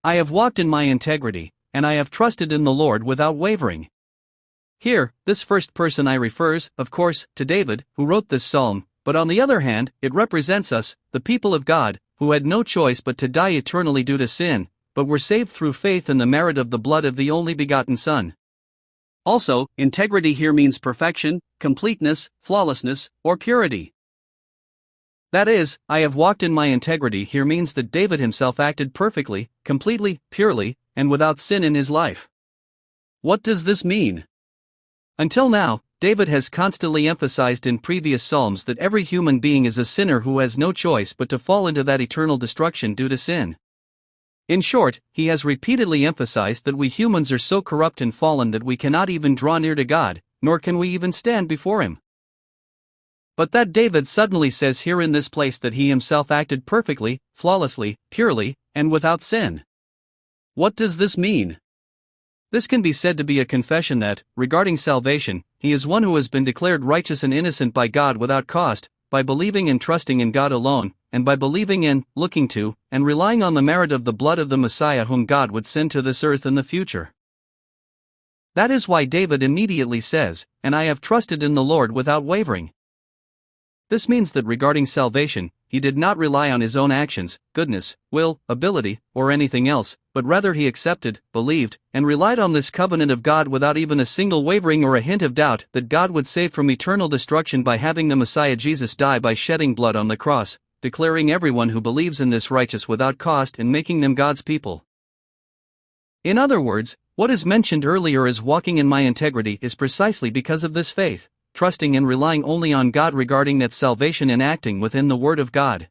I have walked in my integrity, and I have trusted in the Lord without wavering. Here, this first person refers, of course, to David, who wrote this psalm, but on the other hand, it represents us, the people of God, who had no choice but to die eternally due to sin, but were saved through faith in the merit of the blood of the only begotten Son. Also, integrity here means perfection, completeness, flawlessness, or purity. That is, I have walked in my integrity here means that David himself acted perfectly, completely, purely, and without sin in his life. What does this mean? Until now, David has constantly emphasized in previous psalms that every human being is a sinner who has no choice but to fall into that eternal destruction due to sin. In short, he has repeatedly emphasized that we humans are so corrupt and fallen that we cannot even draw near to God, nor can we even stand before Him. But that David suddenly says here in this place that he himself acted perfectly, flawlessly, purely, and without sin. What does this mean? This can be said to be a confession that, regarding salvation, he is one who has been declared righteous and innocent by God without cost, by believing and trusting in God alone, and by believing in, looking to, and relying on the merit of the blood of the Messiah whom God would send to this earth in the future. That is why David immediately says, "And I have trusted in the Lord without wavering." This means that regarding salvation, he did not rely on his own actions, goodness, will, ability, or anything else, but rather he accepted, believed, and relied on this covenant of God without even a single wavering or a hint of doubt that God would save from eternal destruction by having the Messiah Jesus die by shedding blood on the cross, declaring everyone who believes in this righteous without cost and making them God's people. In other words, what is mentioned earlier as walking in my integrity is precisely because of this faith, trusting and relying only on God regarding that salvation and acting within the Word of God.